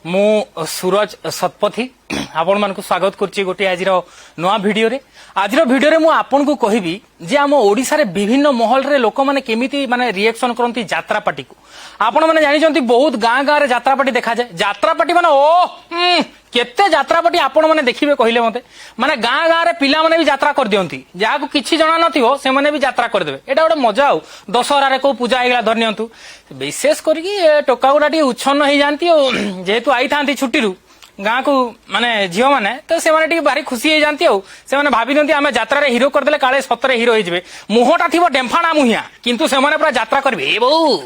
मु सूरज शतपथी आपण मानक स्वागत करछि गोटे आज नुआ भिडियो रे। आज भिडियो रे मु आपन को कहबी जे आम ओडिसा रे विभिन्न महल रे लोक माने केमिति माने रिएक्शन करंती यात्रा पार्टी को। आपण माने जानि छंती बहुत गां गां रे यात्रा पार्टी देखा जाए। यात्रा पार्टी माने ओ केते यात्रा पार्टी आपण माने देखिबे कहले मते माने गां गां रे पिला माने भी यात्रा कर दियंती जाहा को किछि जणा नथिवो से माने भी यात्रा कर देबे। एटा गोटे मजा आउ दशहरा रे को पूजा आइला धरनियंतु विशेष करके टोका गुडा टी उच्छन्न हो जाती जेहेतु आई था छुट्टी रू गाँ को माने झील मैंने तो से माने भारी खुशी हो जाती से भाभी आम यात्रा हिरो करदे काले सतरे हिरो हो मुहटा थी डेम्फाणा मुहिया किंतु से पूरा यात्रा करेंगे ए बहु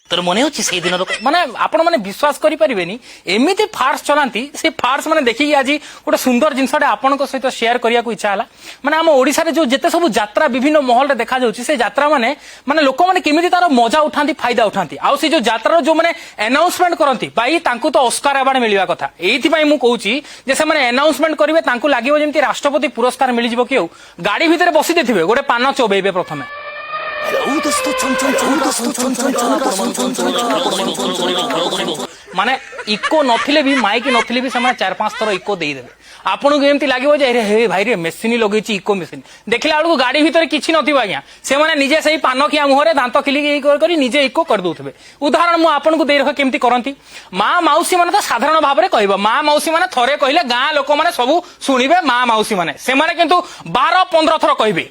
तोर मन हो दिन माने आपण माने विश्वास करि परिबेनी एमिति फार्स चलांती से फार्स माने देखि आज गोटे सुंदर जिनसटा आपण को सहित शेयर करिया को इच्छा हला। माने हम ओडिसा रे जो जेते सब यात्रा विभिन्न महल रे देखा जाउची से यात्रा माने माने लोक माने केमिति तार मजा उठांती फायदा उठांती आ से जो यात्रा जो माने अनाउंसमेंट करंती भाई तांकू तो ऑस्कार अवार्ड मिलिबा कथा एथि पई मु कहूची जे से माने अनाउंसमेंट करिवे तांकू लागिवो जेमति राष्ट्रपति पुरस्कार मिलि जिवो कियो गाड़ी भितरे बसी देथिबे गोटे पान चोबेबे प्रथमे माने इको नथिले भी माइक नथिले भी से चार पांच थर इको दे देबे आपन को एमती लागिवो जे हे भाई रे मेसिन लगेछि इको मेसिन देखला बेलू गाड़ी भीतर किछि नथिबो आज्ञा से माने निजे सही पान खिया मुहरे दांत खिली करी निजे इको कर दउथबे। उदाहरण मु आपन को दे रख केमती करंती मां मौसी माने तो साधारण भाव रे कहबो मां मौसी माने थरे कहले गां लोक माने सब सुनिबे मां मौसी माने से माने किंतु 12-15 थर कहबे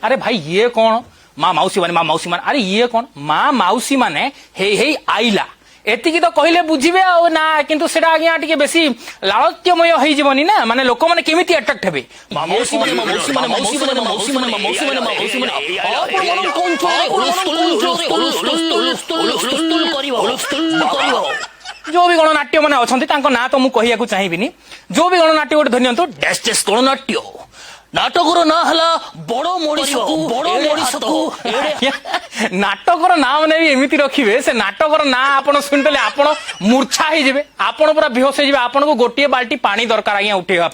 अरे भाई ये कौन मां मौसी माने अरे ये कौन मां मौसी माने हे आइला एतिकी तो कहले बुझिबे आ ना किंतु सेटा आज्ञा टिके बेसी लालत्यमय होई जीवनी ना माने लोक माने केमिति अट्रैक्ट हेबे मौसी माने जो भी गणनाट्य माने अछंती तांको ना तो मु कहिया को चाहिबिनी जो भी गणनाट्य गोटे धन्यंतु डेस्टेस गणनाट्य नाटकर ना हला बड़ो नाटकर ना मैंने भी एमती रखिए से नाटकर ना आपन सुनते आपन मूर्छा हो आपन पूरा बेहोश हो आपन को गोटे बाल्टी पानी दरकार आज्ञा उठेगा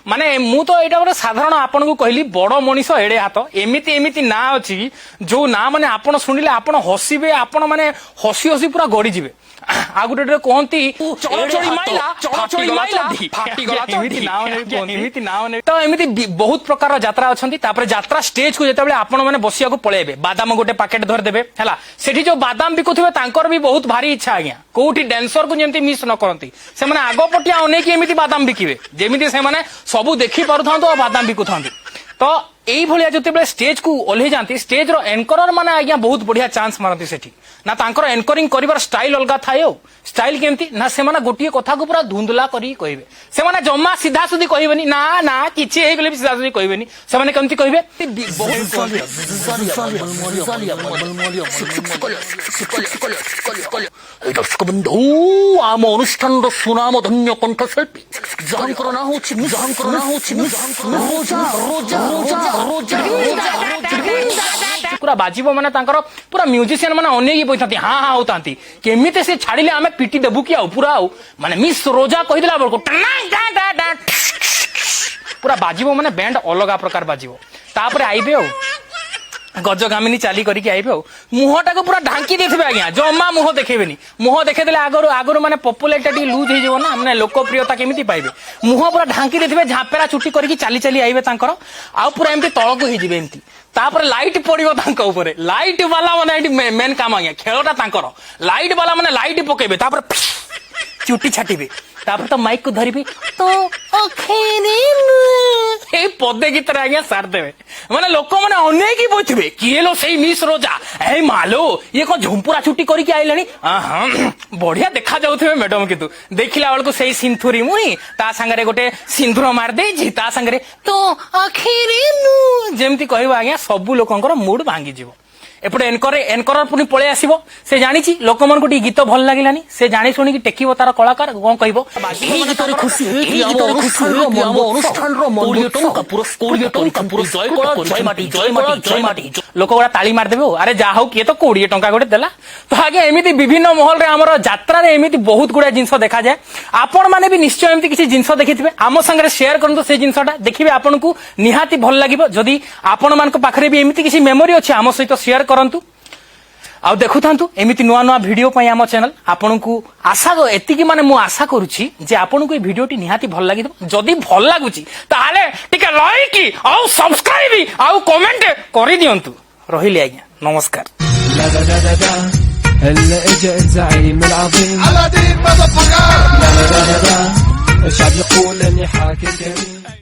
माने मु तो यहाँ गोटे साधारण आपन को कहली बड़ मनीष एड़े हाथ एमती एमती ना अच्छी जो ना माने आपन शुणिले आपन हसिबे आपन माने हसी हसी पूरा गड़ी जिवे आ गोटे कहती तो एमती बहुत प्रकार यात्रा अच्छी यात्रा स्टेज को जिते आपण मैंने बसिया पलैबे बादाम गोटे पैकेट धरदेवे है सेठी जो बादाम बिकुवे तांकर भी बहुत भारी इच्छा आज्ञा कोठी डांसर को जमी मिस न करती से आग पटिया अनेक एमती बादाम बिकिवे जमी से सबू देखी पार बादाम बिकु तो यही भाया जो स्टेज को ओल्हे जाती स्टेज रो एंकरर माने आज्ञा बहुत बढ़िया चांस मारती सेठी ना तांकर एंकरिंग करिवार स्टाइल अलगा थाए स्टाइल केमती ना से गोटे कथा को पूरा धुंधला करी कहबे से जम्मा सीधा सुधी कहबेनी ना ना किछि हे गले सीधा सुधी कहबेनी से माने केमती कहबे दर्शक बंधु आम अनुष्ठान सुनाम धन्य कंठशिल्पी जहांकर ना होछि पूरा बाजिबो माने तांकर पूरा म्यूजिशियन माने अनेक बइथाती हां हां होतांती केमिते से छाड़िले आमे पिटी देबु कि आउ पूरा आउ माने मिस रोजा कहिदला बरको पूरा बाजिबो माने बैंड अलगा प्रकार बाजिबो तापरे आइबे आउ गजगामिनी चाली करके आइबे मुहटा को पूरा ढांकी देथिबे आज्ञा जम्मा मुह देखेबेनी मुह देखेदेले आगरो माने पॉपुलैरिटी लूज हो जीवो ना माने लोकप्रियता केमिति पाइबे मुह पूरा ढांकी देथिबे झापेरा चुटी करके चाली चाली आइबे तांकर आ पूरा एमती तळको हो जिवे एमती तापर लाइट पड़िबो तांको ऊपर लाइट वाला माने मेन काम आज्ञा खेलटा तांकर लाइट वाला माने लाइट पकेबे तापर चुटी छाटिबे तापर तो माइक को धरिबे तो ए पदे गीत आज्ञा सार देवे माने लोक माने अनेक ही बोथिबे किए लो सही मिस रोजा ए मालो ये को झुंपुरा छुट्टी करके आइलानी बढ़िया देखा जाउथबे मैडम किंतु देखिला बेलको सही सिंथुरी मुई ता संगरे गोटे सिंदूर मार देछि ता संगरे तो आखिरी नु जेमती कहबा आज्ञा सब लोकंकर मूड भांगी जिवो एपटे एनकर पुणी पळे आसीबो से जानिछि लोक मन को गीत भल लागिलानी से जानि सुनी कि टेकिबो तार कलाकार कोन कहबो एही गीतरे खुशी एही गीतरे खुशी हम अनुष्ठान रो पर्यटन का पुरस्कार जय माटी लोक गोटा ताली मार देबो अरे जा हो के तो 20 टंका गोटे देला तो आगे एमिति विभिन्न महल रे हमर यात्रा रे एमिति बहुत गुडा जिंस देखा जाय आपण माने भी निश्चय एमिति किछि जिंस देखिथिबे आम संगे शेयर करंतो से जिंसटा देखिबे आपन को निहाती भल लागिबो जदी आपण मान को पाखरे भी एमिति किछि मेमोरी अछि आम सहित शेयर करंतु आ देखु थांतु एमिति नुआ नुआ वीडियो पई आम चैनल आपन को आशा एतिकी माने मु आशा करूची जे आपन को ए वीडियोटी निहाती भल लागि जदी भल लागुची ताले टिके लाइक आ सब्सक्राइब आ कमेंट करि दियंतु रहिले आज्ञा नमस्कार هلا اجا الزعيم العظيم على دين الشعب يقول اني حاكم كريم